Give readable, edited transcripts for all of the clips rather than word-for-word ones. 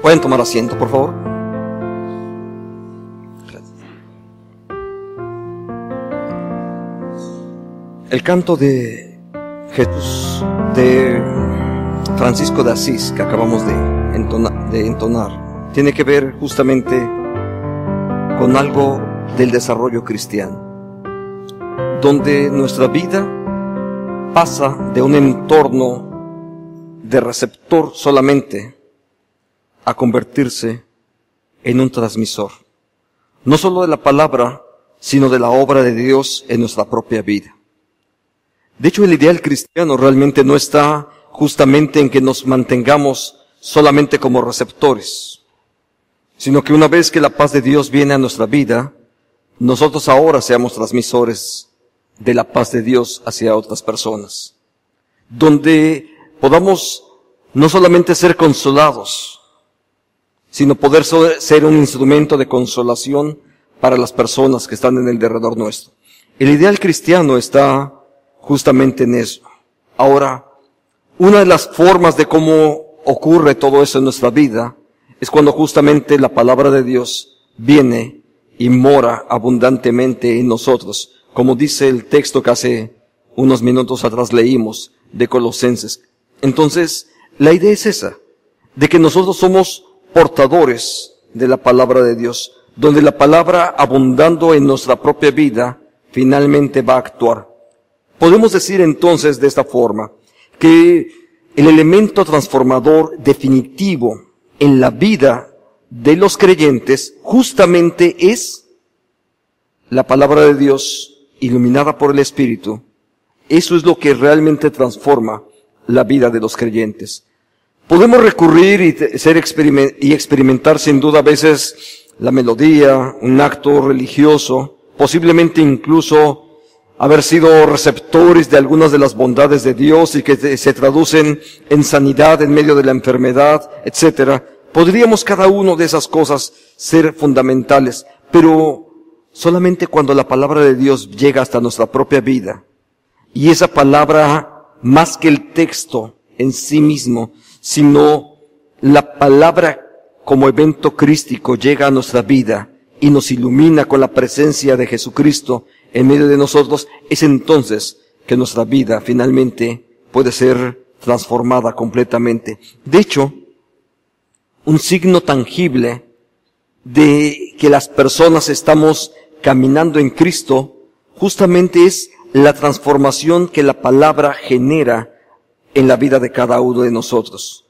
¿Pueden tomar asiento, por favor? Gracias. El canto de Jesús de Francisco de Asís que acabamos de entonar tiene que ver justamente con algo del desarrollo cristiano, donde nuestra vida pasa de un entorno de receptor solamente a convertirse en un transmisor, no solo de la palabra, sino de la obra de Dios en nuestra propia vida. De hecho, el ideal cristiano realmente no está justamente en que nos mantengamos solamente como receptores, sino que una vez que la paz de Dios viene a nuestra vida, nosotros ahora seamos transmisores de la paz de Dios hacia otras personas, donde podamos no solamente ser consolados, sino poder ser un instrumento de consolación para las personas que están en el derredor nuestro. El ideal cristiano está justamente en eso. Ahora, una de las formas de cómo ocurre todo eso en nuestra vida es cuando justamente la palabra de Dios viene y mora abundantemente en nosotros, como dice el texto que hace unos minutos atrás leímos de Colosenses. Entonces, la idea es esa, de que nosotros somos portadores de la palabra de Dios, donde la palabra abundando en nuestra propia vida finalmente va a actuar. Podemos decir entonces de esta forma que el elemento transformador definitivo en la vida de los creyentes justamente es la palabra de Dios iluminada por el Espíritu. Eso es lo que realmente transforma la vida de los creyentes. Podemos recurrir y experimentar sin duda a veces la melodía, un acto religioso, posiblemente incluso haber sido receptores de algunas de las bondades de Dios y que se traducen en sanidad en medio de la enfermedad, etcétera. Podríamos cada una de esas cosas ser fundamentales, pero solamente cuando la palabra de Dios llega hasta nuestra propia vida, y esa palabra, más que el texto en sí mismo, sino la palabra como evento crístico llega a nuestra vida y nos ilumina con la presencia de Jesucristo en medio de nosotros, es entonces que nuestra vida finalmente puede ser transformada completamente. De hecho, un signo tangible de que las personas estamos caminando en Cristo justamente es la transformación que la palabra genera en la vida de cada uno de nosotros.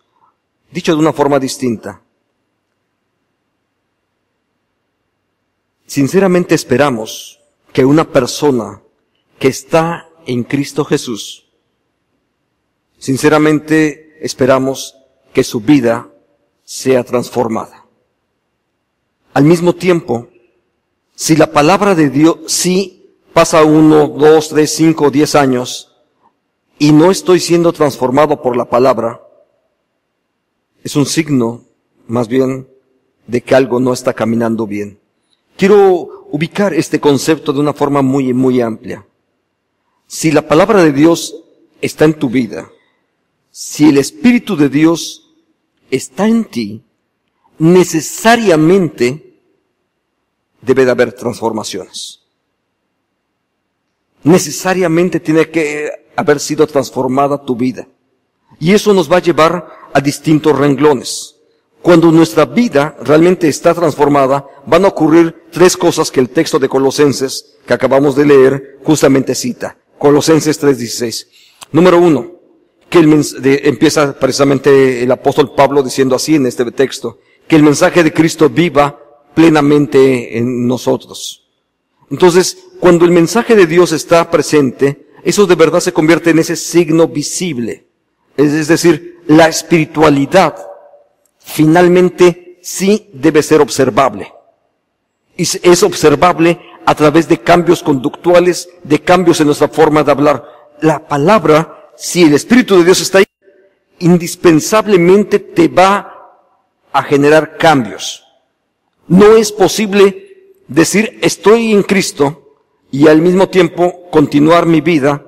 Dicho de una forma distinta, sinceramente esperamos que una persona que está en Cristo Jesús, sinceramente esperamos que su vida sea transformada. Al mismo tiempo, si la palabra de Dios, si pasa 1, 2, 3, 5, 10 años, y no estoy siendo transformado por la palabra, es un signo, más bien, de que algo no está caminando bien. Quiero ubicar este concepto de una forma muy, muy amplia. Si la palabra de Dios está en tu vida, si el Espíritu de Dios está en ti, necesariamente debe de haber transformaciones. Necesariamente tiene que haber sido transformada tu vida. Y eso nos va a llevar a distintos renglones. Cuando nuestra vida realmente está transformada, van a ocurrir 3 cosas que el texto de Colosenses, que acabamos de leer, justamente cita. Colosenses 3:16. Número 1, que empieza precisamente el apóstol Pablo diciendo así en este texto, que el mensaje de Cristo viva plenamente en nosotros. Entonces, cuando el mensaje de Dios está presente, eso de verdad se convierte en ese signo visible. Es decir, la espiritualidad finalmente sí debe ser observable. Y es observable a través de cambios conductuales, de cambios en nuestra forma de hablar. La palabra, si el Espíritu de Dios está ahí, indispensablemente te va a generar cambios. No es posible decir estoy en Cristo y al mismo tiempo continuar mi vida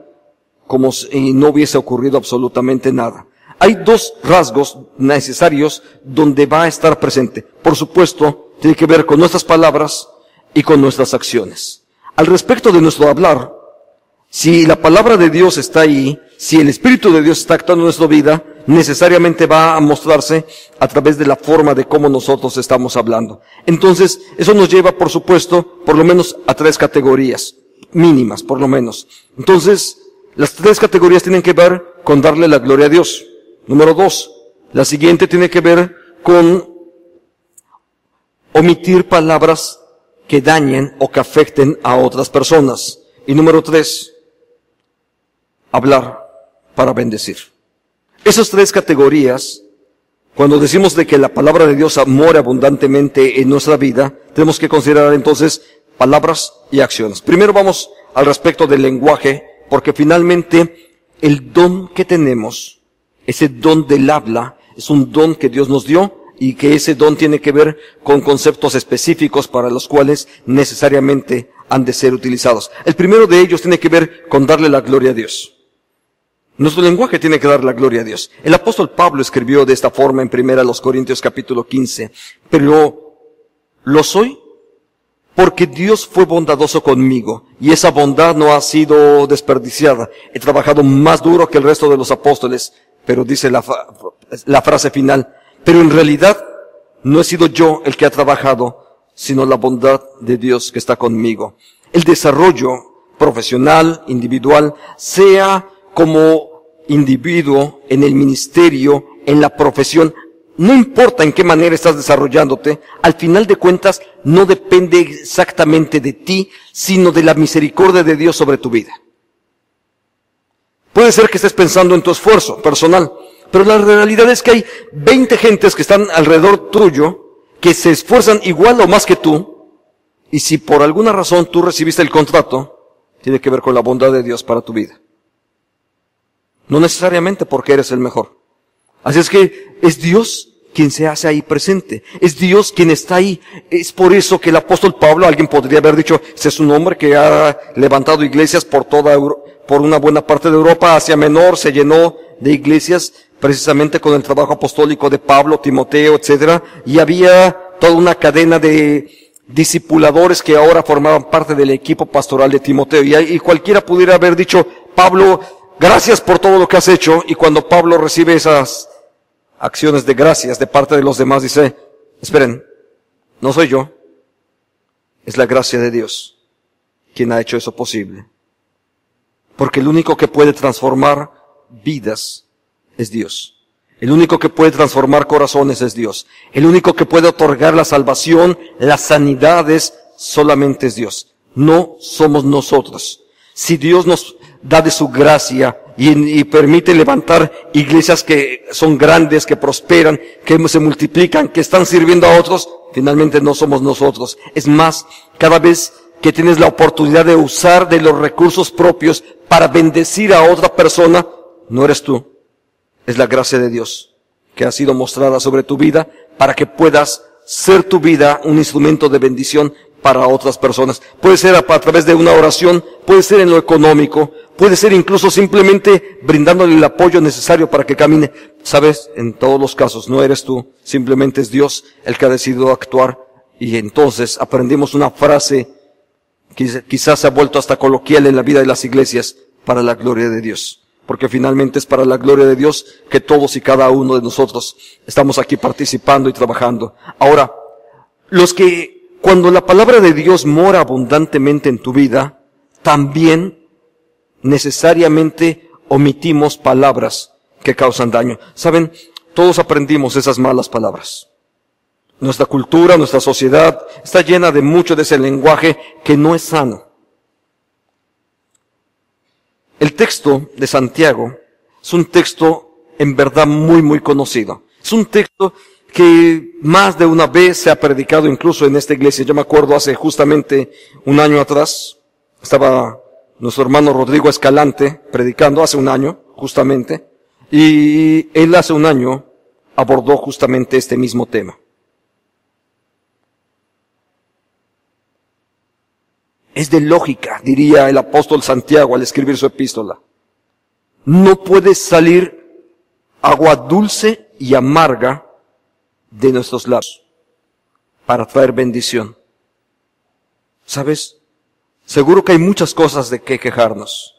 como si no hubiese ocurrido absolutamente nada. Hay dos rasgos necesarios donde va a estar presente. Por supuesto, tiene que ver con nuestras palabras y con nuestras acciones. Al respecto de nuestro hablar, si la palabra de Dios está ahí, si el Espíritu de Dios está actuando en nuestra vida, necesariamente va a mostrarse a través de la forma de cómo nosotros estamos hablando. Entonces, eso nos lleva, por supuesto, por lo menos a 3 categorías, mínimas, por lo menos. Entonces, las 3 categorías tienen que ver con darle la gloria a Dios. Número 2, la siguiente tiene que ver con omitir palabras que dañen o que afecten a otras personas. Y número 3, hablar para bendecir. Esas 3 categorías, cuando decimos de que la palabra de Dios mora abundantemente en nuestra vida, tenemos que considerar entonces palabras y acciones. Primero vamos al respecto del lenguaje, porque finalmente el don que tenemos, ese don del habla, es un don que Dios nos dio y que ese don tiene que ver con conceptos específicos para los cuales necesariamente han de ser utilizados. El primero de ellos tiene que ver con darle la gloria a Dios. Nuestro lenguaje tiene que dar la gloria a Dios. El apóstol Pablo escribió de esta forma en 1 Corintios capítulo 15, pero lo soy porque Dios fue bondadoso conmigo y esa bondad no ha sido desperdiciada. He trabajado más duro que el resto de los apóstoles, pero dice la frase final, pero en realidad no he sido yo el que ha trabajado, sino la bondad de Dios que está conmigo. El desarrollo profesional, individual, sea como individuo, en el ministerio, en la profesión, no importa en qué manera estás desarrollándote, al final de cuentas no depende exactamente de ti, sino de la misericordia de Dios sobre tu vida. Puede ser que estés pensando en tu esfuerzo personal, pero la realidad es que hay 20 gentes que están alrededor tuyo, que se esfuerzan igual o más que tú, y si por alguna razón tú recibiste el contrato, tiene que ver con la bondad de Dios para tu vida. No necesariamente porque eres el mejor. Así es que es Dios quien se hace ahí presente. Es Dios quien está ahí. Es por eso que el apóstol Pablo, alguien podría haber dicho, ese es un hombre que ha levantado iglesias por una buena parte de Europa, Asia Menor, se llenó de iglesias precisamente con el trabajo apostólico de Pablo, Timoteo, etcétera, y había toda una cadena de discipuladores que ahora formaban parte del equipo pastoral de Timoteo. Y cualquiera pudiera haber dicho, Pablo, gracias por todo lo que has hecho, y cuando Pablo recibe esas acciones de gracias de parte de los demás, dice, esperen, no soy yo, es la gracia de Dios quien ha hecho eso posible. Porque el único que puede transformar vidas es Dios. El único que puede transformar corazones es Dios. El único que puede otorgar la salvación, las sanidades, solamente es Dios. No somos nosotros. Si Dios nos da de su gracia y permite levantar iglesias que son grandes, que prosperan, que se multiplican, que están sirviendo a otros, finalmente no somos nosotros. Es más, cada vez que tienes la oportunidad de usar de los recursos propios para bendecir a otra persona, no eres tú. Es la gracia de Dios que ha sido mostrada sobre tu vida para que puedas ser tu vida un instrumento de bendición para otras personas. Puede ser a través de una oración, puede ser en lo económico, puede ser incluso simplemente brindándole el apoyo necesario para que camine. Sabes, en todos los casos no eres tú, simplemente es Dios el que ha decidido actuar. Y entonces aprendimos una frase que quizás se ha vuelto hasta coloquial en la vida de las iglesias, para la gloria de Dios. Porque finalmente es para la gloria de Dios que todos y cada uno de nosotros estamos aquí participando y trabajando. Ahora, cuando la palabra de Dios mora abundantemente en tu vida, también necesariamente omitimos palabras que causan daño. Saben, todos aprendimos esas malas palabras. Nuestra cultura, nuestra sociedad está llena de mucho de ese lenguaje que no es sano. El texto de Santiago es un texto en verdad muy, muy conocido. Es un texto que más de una vez se ha predicado incluso en esta iglesia. Yo me acuerdo hace justamente un año atrás, estaba nuestro hermano Rodrigo Escalante predicando hace un año, justamente, y él hace un año abordó justamente este mismo tema. Es de lógica, diría el apóstol Santiago al escribir su epístola. No puedes salir agua dulce y amarga de nuestros labios para traer bendición. ¿Sabes? Seguro que hay muchas cosas de que quejarnos.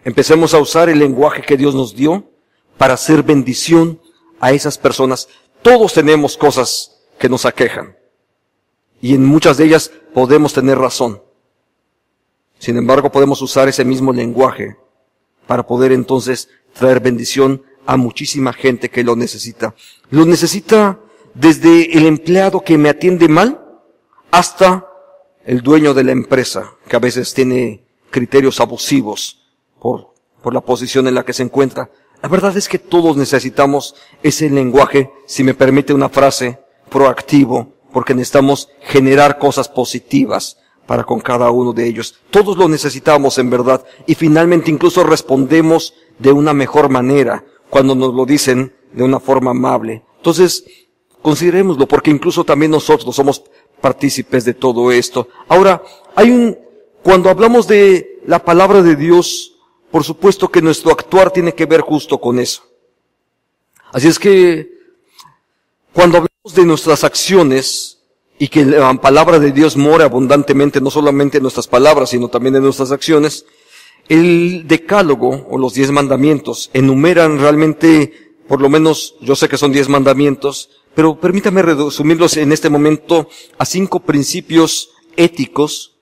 Empecemos a usar el lenguaje que Dios nos dio para hacer bendición a esas personas. Todos tenemos cosas que nos aquejan. Y en muchas de ellas podemos tener razón. Sin embargo, podemos usar ese mismo lenguaje para poder entonces traer bendición a muchísima gente que lo necesita. Lo necesita desde el empleado que me atiende mal hasta el dueño de la empresa, que a veces tiene criterios abusivos por la posición en la que se encuentra. La verdad es que todos necesitamos ese lenguaje, si me permite una frase, proactivo, porque necesitamos generar cosas positivas para con cada uno de ellos. Todos lo necesitamos en verdad, y finalmente incluso respondemos de una mejor manera cuando nos lo dicen de una forma amable. Entonces, considerémoslo, porque incluso también nosotros somos partícipes de todo esto. Ahora, cuando hablamos de la palabra de Dios, por supuesto que nuestro actuar tiene que ver justo con eso. Así es que, cuando hablamos de nuestras acciones, y que la palabra de Dios mora abundantemente, no solamente en nuestras palabras, sino también en nuestras acciones, el decálogo, o los 10 mandamientos, enumeran realmente, por lo menos, yo sé que son 10 mandamientos, pero permítame resumirlos en este momento a 5 principios éticos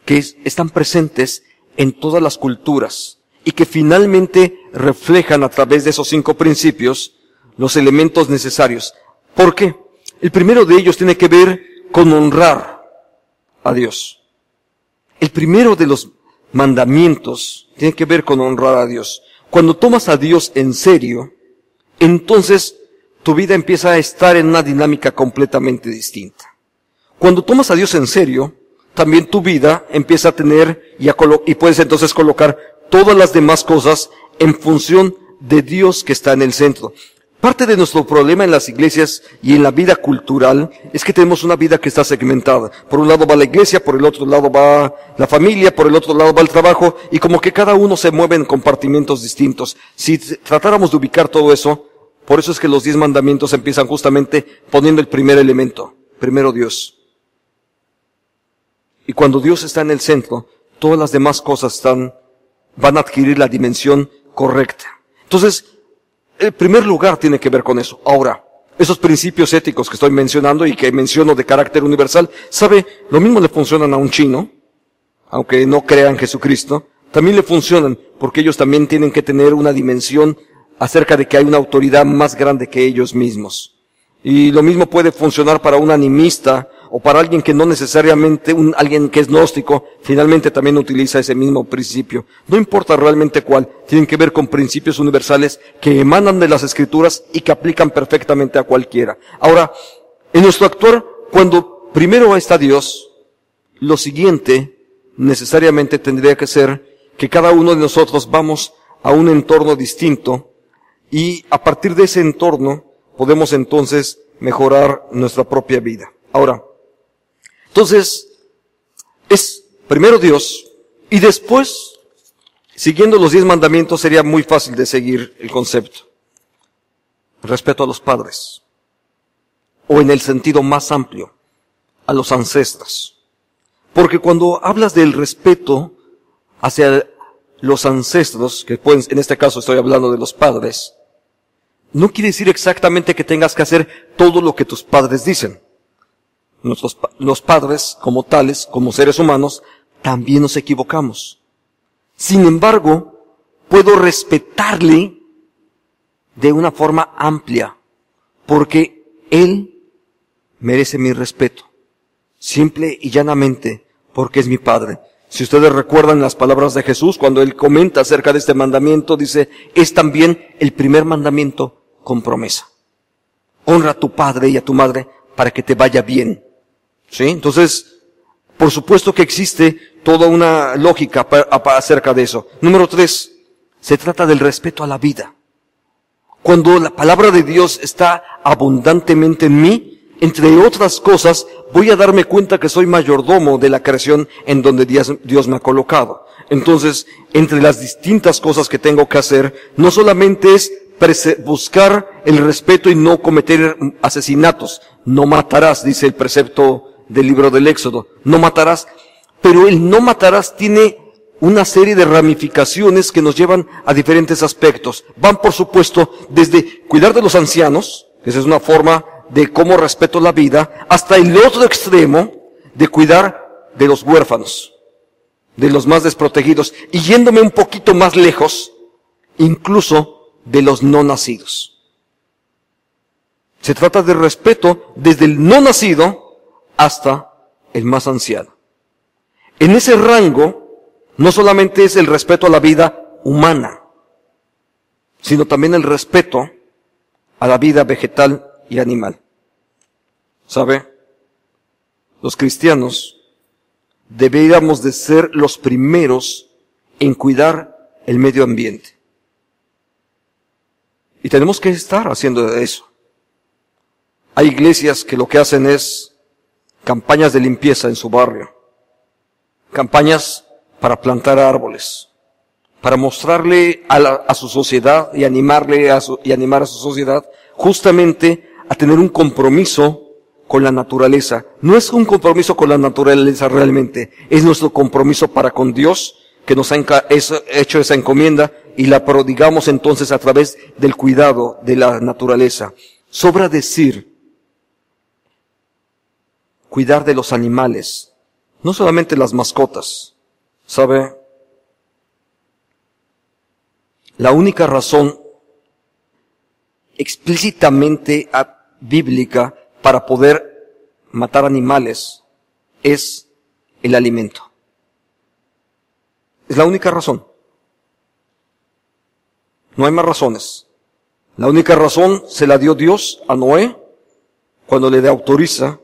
que están presentes en todas las culturas y que finalmente reflejan a través de esos 5 principios los elementos necesarios. ¿Por qué? El primero de ellos tiene que ver con honrar a Dios. El primero de los mandamientos tiene que ver con honrar a Dios. Cuando tomas a Dios en serio, entonces tu vida empieza a estar en una dinámica completamente distinta. Cuando tomas a Dios en serio, también tu vida empieza a tener y puedes entonces colocar todas las demás cosas en función de Dios que está en el centro. Parte de nuestro problema en las iglesias y en la vida cultural es que tenemos una vida que está segmentada. Por un lado va la iglesia, por el otro lado va la familia, por el otro lado va el trabajo, y como que cada uno se mueve en compartimentos distintos. Si tratáramos de ubicar todo eso, por eso es que los 10 mandamientos empiezan justamente poniendo el primer elemento, primero Dios. Y cuando Dios está en el centro, todas las demás cosas van a adquirir la dimensión correcta. Entonces, el primer lugar tiene que ver con eso. Ahora, esos principios éticos que estoy mencionando y que menciono de carácter universal, ¿sabe? Lo mismo le funcionan a un chino, aunque no crea en Jesucristo, también le funcionan porque ellos también tienen que tener una dimensión acerca de que hay una autoridad más grande que ellos mismos. Y lo mismo puede funcionar para un animista o para alguien que no necesariamente, alguien que es gnóstico, finalmente también utiliza ese mismo principio. No importa realmente cuál, tienen que ver con principios universales que emanan de las Escrituras y que aplican perfectamente a cualquiera. Ahora, en nuestro actuar, cuando primero está Dios, lo siguiente necesariamente tendría que ser que cada uno de nosotros vamos a un entorno distinto y a partir de ese entorno podemos entonces mejorar nuestra propia vida. Ahora, entonces, es primero Dios, y después, siguiendo los 10 mandamientos, sería muy fácil de seguir el concepto. Respeto a los padres, o en el sentido más amplio, a los ancestros. Porque cuando hablas del respeto hacia los ancestros, que pueden, en este caso estoy hablando de los padres, no quiere decir exactamente que tengas que hacer todo lo que tus padres dicen. Los padres, como tales, como seres humanos, también nos equivocamos. Sin embargo, puedo respetarle de una forma amplia, porque él merece mi respeto, simple y llanamente, porque es mi padre. Si ustedes recuerdan las palabras de Jesús, cuando él comenta acerca de este mandamiento, dice, es también el primer mandamiento con promesa. Honra a tu padre y a tu madre para que te vaya bien. ¿Sí? Entonces, por supuesto que existe toda una lógica acerca de eso. Número 3, se trata del respeto a la vida. Cuando la palabra de Dios está abundantemente en mí, entre otras cosas, voy a darme cuenta que soy mayordomo de la creación en donde Dios me ha colocado. Entonces, entre las distintas cosas que tengo que hacer, no solamente es buscar el respeto y no cometer asesinatos. No matarás, dice el precepto del libro del Éxodo. No matarás. Pero el no matarás tiene una serie de ramificaciones que nos llevan a diferentes aspectos. Van, por supuesto, desde cuidar de los ancianos, que esa es una forma de cómo respeto la vida, hasta el otro extremo de cuidar de los huérfanos, de los más desprotegidos, y yéndome un poquito más lejos, incluso de los no nacidos. Se trata de respeto desde el no nacido hasta el más anciano. En ese rango, no solamente es el respeto a la vida humana, sino también el respeto a la vida vegetal y animal. ¿Sabe? Los cristianos deberíamos de ser los primeros en cuidar el medio ambiente. Y tenemos que estar haciendo eso. Hay iglesias que lo que hacen es campañas de limpieza en su barrio, campañas para plantar árboles, para mostrarle a su sociedad y animar a su sociedad justamente a tener un compromiso con la naturaleza. No es un compromiso con la naturaleza realmente, es nuestro compromiso para con Dios, que nos ha hecho esa encomienda y la prodigamos entonces a través del cuidado de la naturaleza. Sobra decir, cuidar de los animales, no solamente las mascotas. ¿Sabe? La única razón explícitamente bíblica para poder matar animales es el alimento. Es la única razón. No hay más razones. La única razón se la dio Dios a Noé cuando le autoriza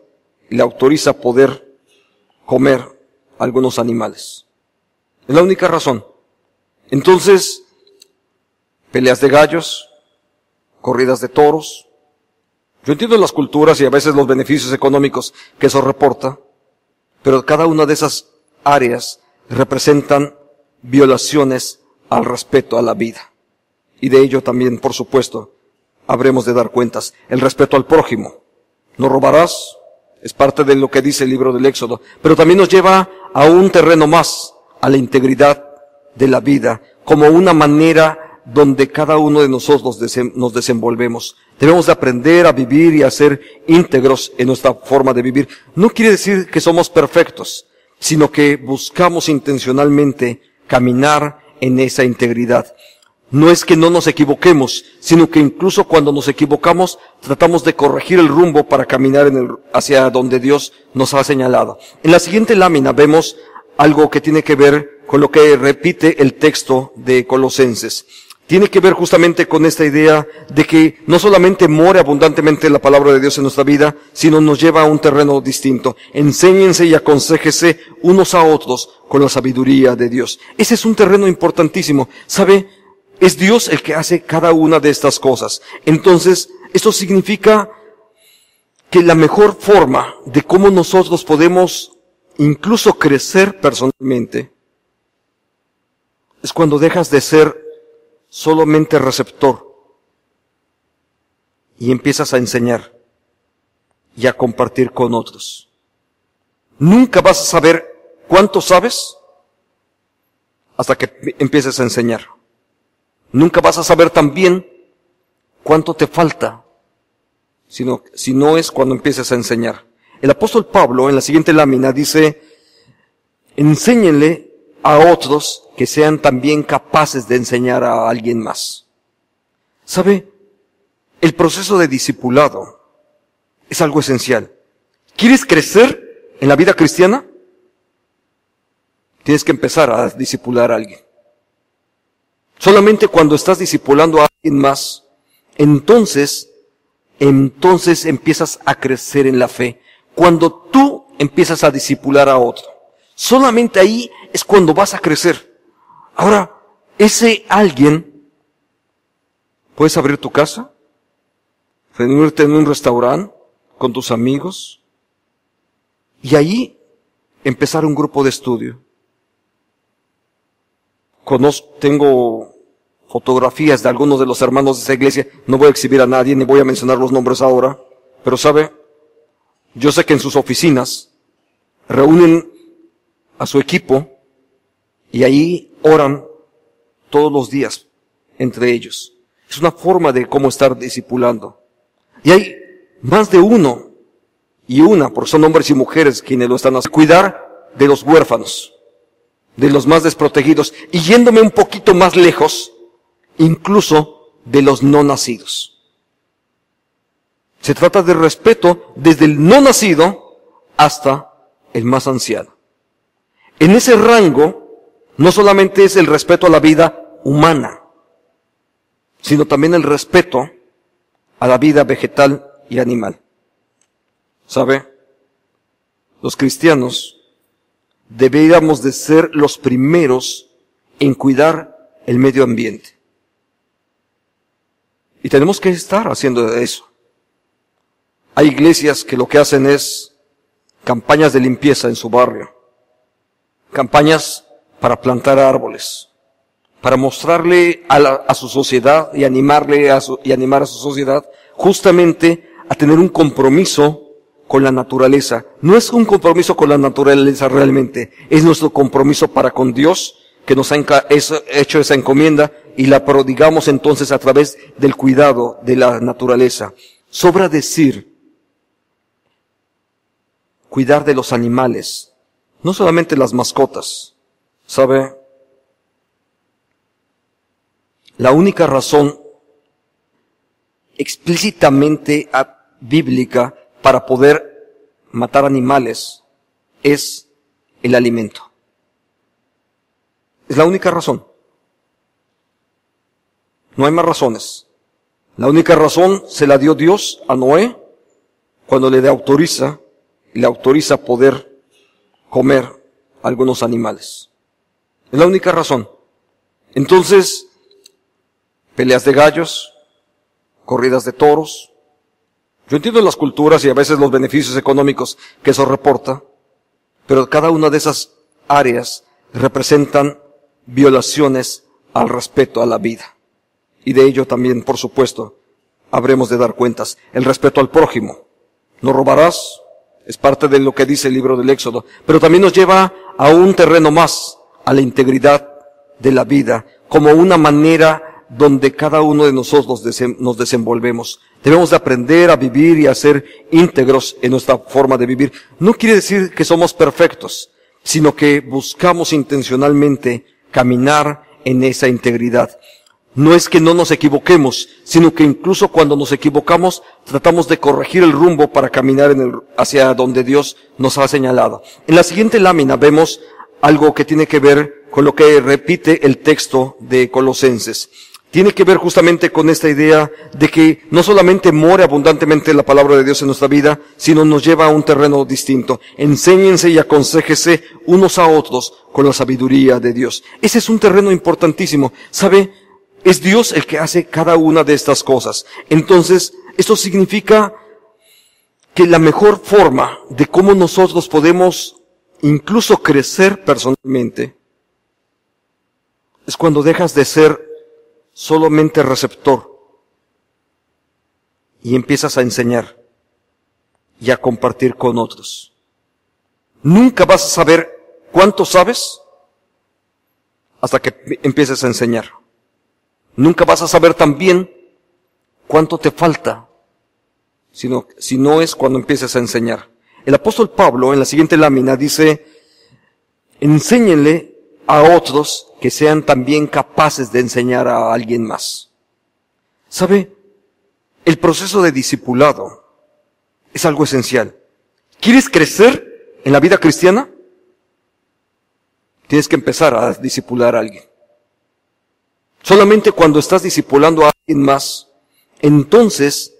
poder comer algunos animales. Es la única razón. Entonces, peleas de gallos, corridas de toros. Yo entiendo las culturas y a veces los beneficios económicos que eso reporta, pero cada una de esas áreas representan violaciones al respeto a la vida. Y de ello también, por supuesto, habremos de dar cuentas. El respeto al prójimo. No robarás, es parte de lo que dice el libro del Éxodo, pero también nos lleva a un terreno más, a la integridad de la vida, como una manera donde cada uno de nosotros nos desenvolvemos. Debemos de aprender a vivir y a ser íntegros en nuestra forma de vivir. No quiere decir que somos perfectos, sino que buscamos intencionalmente caminar en esa integridad. No es que no nos equivoquemos, sino que incluso cuando nos equivocamos, tratamos de corregir el rumbo para caminar hacia donde Dios nos ha señalado. En la siguiente lámina vemos algo que tiene que ver con lo que repite el texto de Colosenses. Tiene que ver justamente con esta idea de que no solamente more abundantemente la palabra de Dios en nuestra vida, sino nos lleva a un terreno distinto. Enséñense y aconséjese unos a otros con la sabiduría de Dios. Ese es un terreno importantísimo. ¿Sabe? Es Dios el que hace cada una de estas cosas. Entonces, esto significa que la mejor forma de cómo nosotros podemos incluso crecer personalmente es cuando dejas de ser solamente receptor y empiezas a enseñar y a compartir con otros. Nunca vas a saber cuánto sabes hasta que empieces a enseñar. Nunca vas a saber también cuánto te falta, si no es cuando empieces a enseñar. El apóstol Pablo, en la siguiente lámina, dice, enséñenle a otros que sean también capaces de enseñar a alguien más. ¿Sabe? El proceso de discipulado es algo esencial. ¿Quieres crecer en la vida cristiana? Tienes que empezar a discipular a alguien. Solamente cuando estás discipulando a alguien más, entonces empiezas a crecer en la fe. Cuando tú empiezas a discipular a otro, solamente ahí es cuando vas a crecer. Ahora, ese alguien, puedes abrir tu casa, reunirte en un restaurante con tus amigos y ahí empezar un grupo de estudio. Tengo fotografías de algunos de los hermanos de esa iglesia. No voy a exhibir a nadie, ni voy a mencionar los nombres ahora. Pero sabe, yo sé que en sus oficinas reúnen a su equipo y ahí oran todos los días entre ellos. Es una forma de cómo estar discipulando. Y hay más de uno y una, porque son hombres y mujeres quienes lo están haciendo, cuidar de los huérfanos, de los más desprotegidos, y yéndome un poquito más lejos, incluso de los no nacidos. Se trata de respeto desde el no nacido hasta el más anciano. En ese rango, no solamente es el respeto a la vida humana, sino también el respeto a la vida vegetal y animal. ¿Sabe? Los cristianos deberíamos de ser los primeros en cuidar el medio ambiente. Y tenemos que estar haciendo eso. Hay iglesias que lo que hacen es campañas de limpieza en su barrio, campañas para plantar árboles, para mostrarle a su sociedad y animar a su sociedad justamente a tener un compromiso con la naturaleza. No es un compromiso con la naturaleza realmente, es nuestro compromiso para con Dios, que nos ha hecho esa encomienda y la prodigamos entonces a través del cuidado de la naturaleza. Sobra decir, cuidar de los animales, no solamente las mascotas, ¿sabe? La única razón explícitamente bíblica para poder matar animales es el alimento. Es la única razón. No hay más razones. La única razón se la dio Dios a Noé cuando le autoriza poder comer algunos animales. Es la única razón. Entonces, peleas de gallos, corridas de toros. Yo entiendo las culturas y a veces los beneficios económicos que eso reporta, pero cada una de esas áreas representan violaciones al respeto a la vida. Y de ello también, por supuesto, habremos de dar cuentas. El respeto al prójimo. No robarás, es parte de lo que dice el libro del Éxodo, pero también nos lleva a un terreno más, a la integridad de la vida, como una manera donde cada uno de nosotros nos desenvolvemos. Debemos de aprender a vivir y a ser íntegros en nuestra forma de vivir. No quiere decir que somos perfectos, sino que buscamos intencionalmente caminar en esa integridad. No es que no nos equivoquemos, sino que incluso cuando nos equivocamos, tratamos de corregir el rumbo para caminar hacia donde Dios nos ha señalado. En la siguiente lámina vemos algo que tiene que ver con lo que repite el texto de Colosenses. Tiene que ver justamente con esta idea de que no solamente more abundantemente la palabra de Dios en nuestra vida, sino nos lleva a un terreno distinto. Enséñense y aconséjese unos a otros con la sabiduría de Dios. Ese es un terreno importantísimo. ¿Sabe? Es Dios el que hace cada una de estas cosas. Entonces, esto significa que la mejor forma de cómo nosotros podemos incluso crecer personalmente es cuando dejas de ser solamente receptor y empiezas a enseñar y a compartir con otros. Nunca vas a saber cuánto sabes hasta que empieces a enseñar. Nunca vas a saber también cuánto te falta, si no es cuando empieces a enseñar. El apóstol Pablo en la siguiente lámina dice, enséñenle a otros que sean también capaces de enseñar a alguien más. ¿Sabe? El proceso de discipulado es algo esencial. ¿Quieres crecer en la vida cristiana? Tienes que empezar a discipular a alguien. Solamente cuando estás discipulando a alguien más, entonces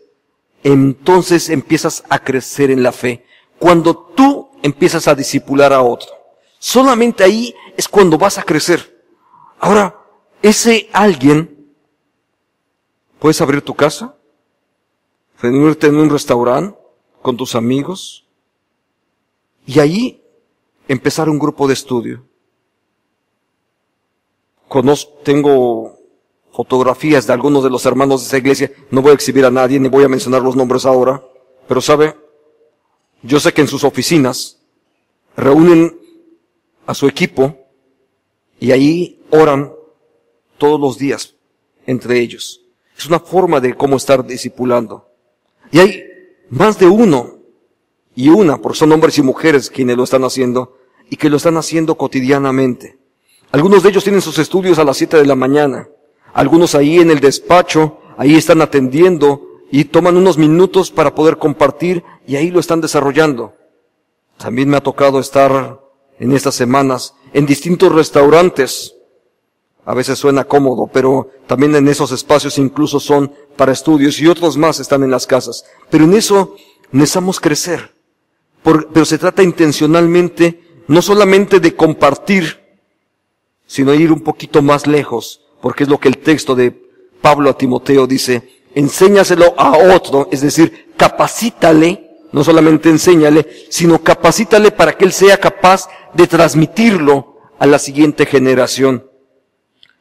empiezas a crecer en la fe. Cuando tú empiezas a discipular a otro, solamente ahí es cuando vas a crecer. Ahora, ese alguien, puedes abrir tu casa, reunirte en un restaurante con tus amigos y ahí empezar un grupo de estudio. Tengo fotografías de algunos de los hermanos de esa iglesia. No voy a exhibir a nadie, ni voy a mencionar los nombres ahora. Pero sabe, yo sé que en sus oficinas reúnen a su equipo y ahí oran todos los días entre ellos. Es una forma de cómo estar discipulando. Y hay más de uno y una, porque son hombres y mujeres quienes lo están haciendo y que lo están haciendo cotidianamente. Algunos de ellos tienen sus estudios a las 7 de la mañana. Algunos ahí en el despacho, ahí están atendiendo y toman unos minutos para poder compartir y ahí lo están desarrollando. También me ha tocado estar en estas semanas en distintos restaurantes. A veces suena cómodo, pero también en esos espacios incluso son para estudios y otros más están en las casas. Pero en eso necesitamos crecer. Pero se trata intencionalmente, no solamente de compartir, sino ir un poquito más lejos, porque es lo que el texto de Pablo a Timoteo dice, enséñaselo a otro, es decir, capacítale, no solamente enséñale, sino capacítale para que él sea capaz de transmitirlo a la siguiente generación.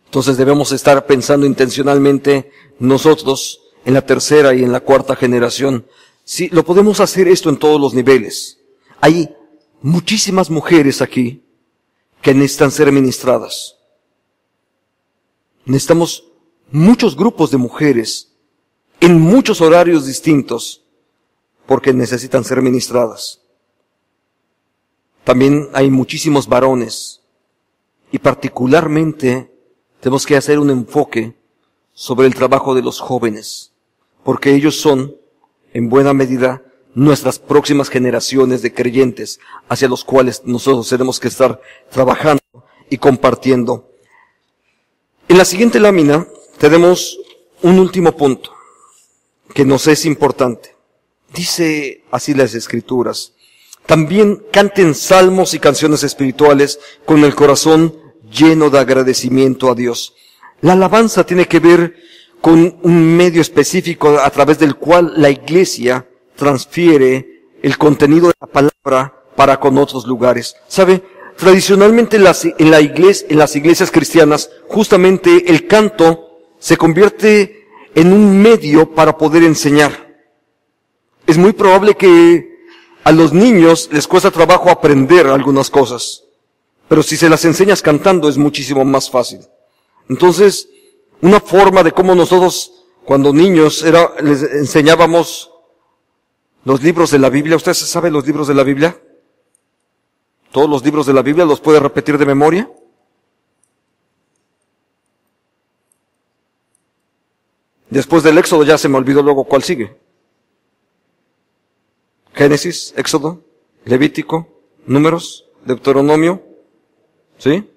Entonces debemos estar pensando intencionalmente nosotros en la tercera y en la cuarta generación. Sí, lo podemos hacer esto en todos los niveles. Hay muchísimas mujeres aquí que necesitan ser ministradas. Necesitamos muchos grupos de mujeres en muchos horarios distintos porque necesitan ser ministradas. También hay muchísimos varones y particularmente tenemos que hacer un enfoque sobre el trabajo de los jóvenes, porque ellos son, en buena medida, nuestras próximas generaciones de creyentes, hacia los cuales nosotros tenemos que estar trabajando y compartiendo. En la siguiente lámina tenemos un último punto, que nos es importante. Dice así las Escrituras, también canten salmos y canciones espirituales con el corazón lleno de agradecimiento a Dios. La alabanza tiene que ver con un medio específico a través del cual la iglesia transfiere el contenido de la palabra para con otros lugares. ¿Sabe? Tradicionalmente en las iglesias cristianas, justamente el canto se convierte en un medio para poder enseñar. Es muy probable que a los niños les cuesta trabajo aprender algunas cosas, pero si se las enseñas cantando es muchísimo más fácil. Entonces, una forma de cómo nosotros, cuando niños, les enseñábamos los libros de la Biblia. ¿Usted sabe los libros de la Biblia? ¿Todos los libros de la Biblia los puede repetir de memoria? Después del Éxodo ya se me olvidó luego cuál sigue. Génesis, Éxodo, Levítico, Números, Deuteronomio. ¿Sí?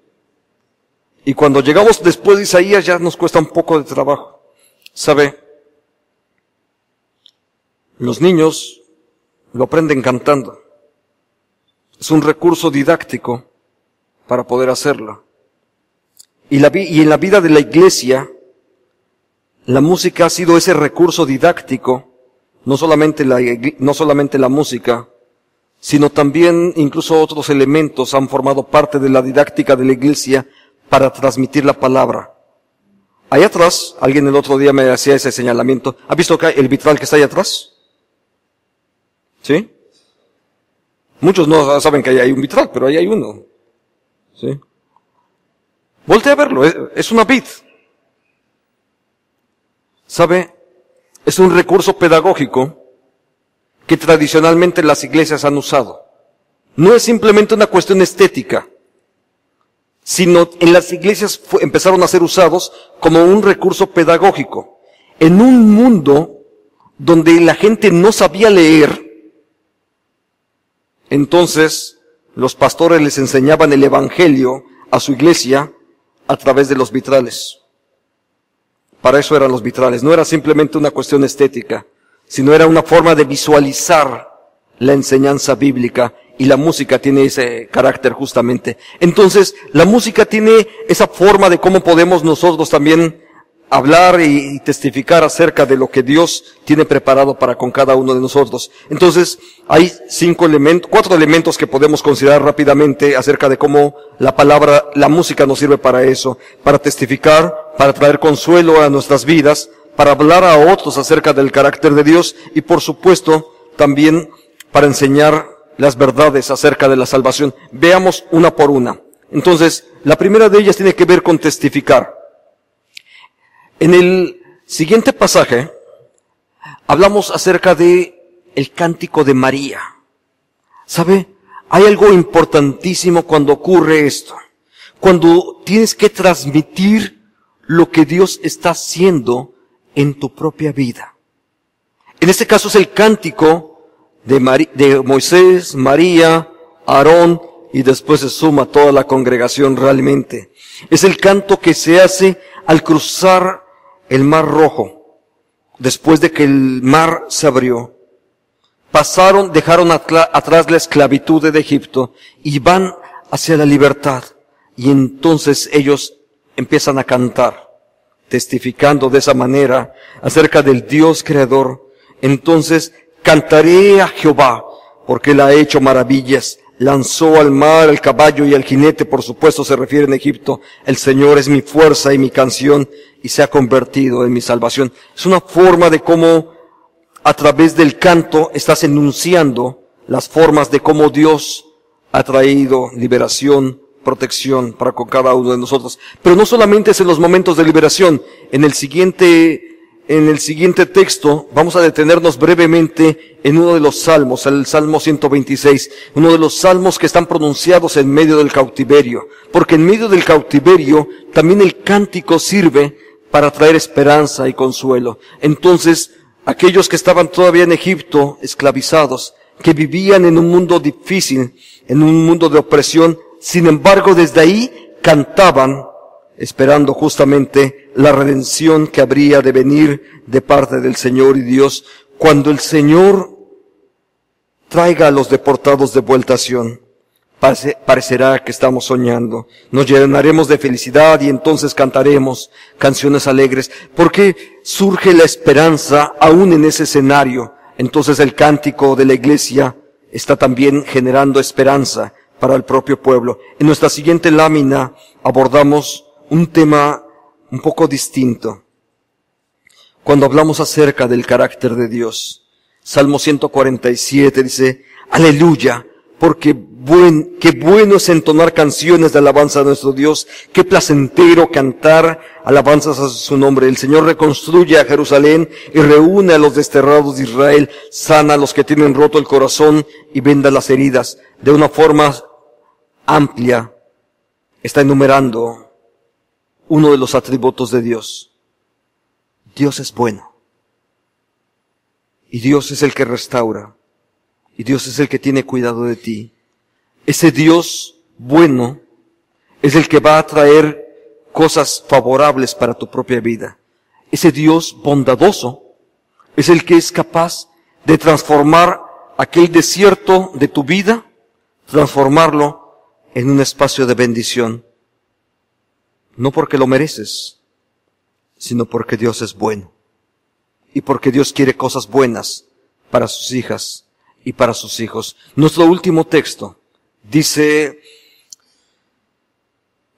Y cuando llegamos después de Isaías ya nos cuesta un poco de trabajo. ¿Sabe? Los niños lo aprenden cantando. Es un recurso didáctico para poder hacerlo. Y en la vida de la iglesia, la música ha sido ese recurso didáctico, no solamente la música, sino también incluso otros elementos han formado parte de la didáctica de la iglesia para transmitir la palabra. Allá atrás, alguien el otro día me hacía ese señalamiento. ¿Ha visto acá el vitral que está allá atrás? ¿Sí? Muchos no saben que ahí hay un vitral, pero ahí hay uno. ¿Sí? Voltea a verlo, es una vid. ¿Sabe? Es un recurso pedagógico que tradicionalmente las iglesias han usado. No es simplemente una cuestión estética, sino en las iglesias empezaron a ser usados como un recurso pedagógico. En un mundo donde la gente no sabía leer, entonces los pastores les enseñaban el evangelio a su iglesia a través de los vitrales. Para eso eran los vitrales. No era simplemente una cuestión estética, sino era una forma de visualizar la enseñanza bíblica, y la música tiene ese carácter justamente. Entonces, la música tiene esa forma de cómo podemos nosotros también hablar y testificar acerca de lo que Dios tiene preparado para con cada uno de nosotros. Entonces, hay 4 elementos que podemos considerar rápidamente acerca de cómo la música nos sirve para eso, para testificar, para traer consuelo a nuestras vidas, para hablar a otros acerca del carácter de Dios y por supuesto también para enseñar las verdades acerca de la salvación. Veamos una por una. Entonces, la primera de ellas tiene que ver con testificar. En el siguiente pasaje hablamos acerca de el cántico de María. ¿Sabe? Hay algo importantísimo cuando ocurre esto. Cuando tienes que transmitir lo que Dios está haciendo en tu propia vida. En este caso es el cántico de Moisés, María, Aarón, y después se suma toda la congregación realmente. Es el canto que se hace al cruzar el Mar Rojo, después de que el mar se abrió. Dejaron atrás la esclavitud de Egipto y van hacia la libertad. Y entonces ellos empiezan a cantar, testificando de esa manera acerca del Dios creador. Entonces, cantaré a Jehová, porque Él ha hecho maravillas. Lanzó al mar, al caballo y al jinete, por supuesto se refiere en Egipto. El Señor es mi fuerza y mi canción, y se ha convertido en mi salvación. Es una forma de cómo, a través del canto, estás enunciando las formas de cómo Dios ha traído liberación, protección para con cada uno de nosotros. Pero no solamente es en los momentos de liberación. En el siguiente texto vamos a detenernos brevemente en uno de los salmos, el Salmo 126, uno de los salmos que están pronunciados en medio del cautiverio, porque en medio del cautiverio también el cántico sirve para traer esperanza y consuelo. Entonces, aquellos que estaban todavía en Egipto, esclavizados, que vivían en un mundo difícil, en un mundo de opresión, sin embargo desde ahí cantaban, esperando justamente la redención que habría de venir de parte del Señor y Dios, cuando el Señor traiga a los deportados de vuelta a Sión. Parecerá que estamos soñando. Nos llenaremos de felicidad y entonces cantaremos canciones alegres, porque surge la esperanza aún en ese escenario. Entonces el cántico de la iglesia está también generando esperanza para el propio pueblo. En nuestra siguiente lámina abordamos un tema un poco distinto. Cuando hablamos acerca del carácter de Dios, Salmo 147 dice, aleluya, porque qué bueno es entonar canciones de alabanza a nuestro Dios, qué placentero cantar alabanzas a su nombre. El Señor reconstruye a Jerusalén y reúne a los desterrados de Israel, sana a los que tienen roto el corazón y venda las heridas. De una forma amplia está enumerando uno de los atributos de Dios. Dios es bueno. Y Dios es el que restaura. Y Dios es el que tiene cuidado de ti. Ese Dios bueno es el que va a traer cosas favorables para tu propia vida. Ese Dios bondadoso es el que es capaz de transformar aquel desierto de tu vida, transformarlo en un espacio de bendición. No porque lo mereces, sino porque Dios es bueno. Y porque Dios quiere cosas buenas para sus hijas y para sus hijos. Nuestro último texto dice,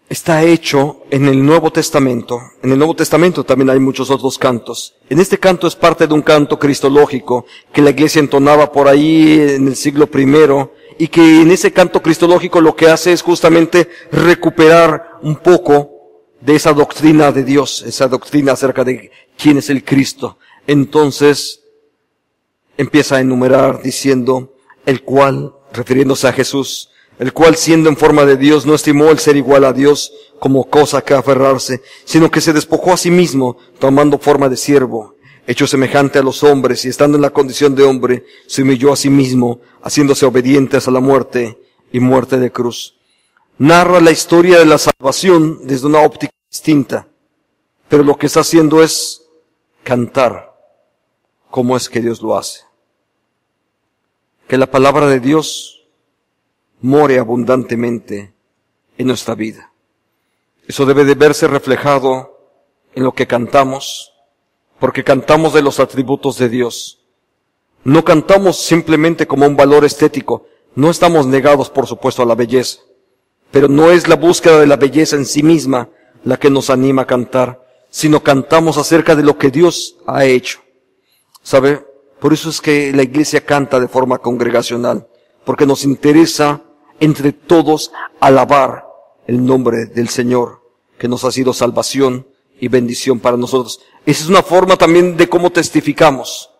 está hecho en el Nuevo Testamento. En el Nuevo Testamento también hay muchos otros cantos. En este canto es parte de un canto cristológico que la iglesia entonaba por ahí en el siglo I, y que en ese canto cristológico lo que hace es justamente recuperar un poco de esa doctrina de Dios, esa doctrina acerca de quién es el Cristo. Entonces, empieza a enumerar diciendo, el cual, refiriéndose a Jesús, el cual siendo en forma de Dios no estimó el ser igual a Dios como cosa que aferrarse, sino que se despojó a sí mismo, tomando forma de siervo, hecho semejante a los hombres, y estando en la condición de hombre, se humilló a sí mismo, haciéndose obediente hasta la muerte y muerte de cruz. Narra la historia de la salvación desde una óptica distinta, pero lo que está haciendo es cantar cómo es que Dios lo hace. Que la palabra de Dios more abundantemente en nuestra vida. Eso debe de verse reflejado en lo que cantamos, porque cantamos de los atributos de Dios. No cantamos simplemente como un valor estético. No estamos negados, por supuesto, a la belleza. Pero no es la búsqueda de la belleza en sí misma la que nos anima a cantar, sino cantamos acerca de lo que Dios ha hecho. ¿Sabe? Por eso es que la iglesia canta de forma congregacional, porque nos interesa entre todos alabar el nombre del Señor, que nos ha sido salvación y bendición para nosotros. Esa es una forma también de cómo testificamos,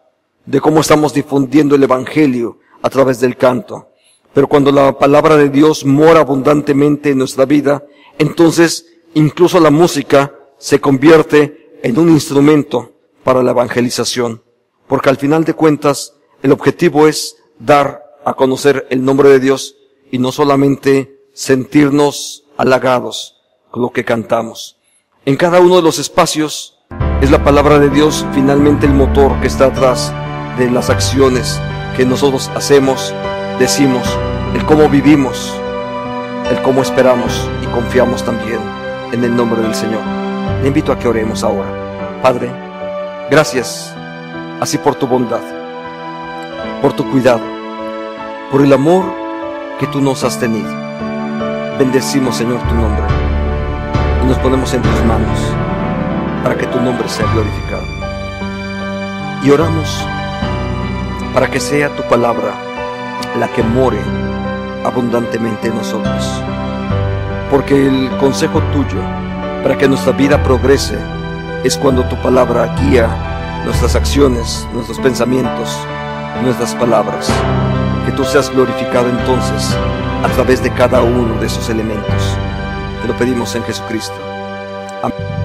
de cómo estamos difundiendo el Evangelio a través del canto. Pero cuando la palabra de Dios mora abundantemente en nuestra vida, entonces incluso la música se convierte en un instrumento para la evangelización. Porque al final de cuentas, el objetivo es dar a conocer el nombre de Dios y no solamente sentirnos halagados con lo que cantamos. En cada uno de los espacios es la palabra de Dios finalmente el motor que está atrás de las acciones que nosotros hacemos, decimos, el cómo vivimos, el cómo esperamos y confiamos también en el nombre del Señor. Le invito a que oremos ahora. Padre, gracias así por tu bondad, por tu cuidado, por el amor que tú nos has tenido. Bendecimos, Señor, tu nombre y nos ponemos en tus manos para que tu nombre sea glorificado. Y oramos para que sea tu palabra la que more abundantemente en nosotros. Porque el consejo tuyo para que nuestra vida progrese es cuando tu palabra guía nuestras acciones, nuestros pensamientos, nuestras palabras. Que tú seas glorificado entonces a través de cada uno de esos elementos. Te lo pedimos en Jesucristo. Amén.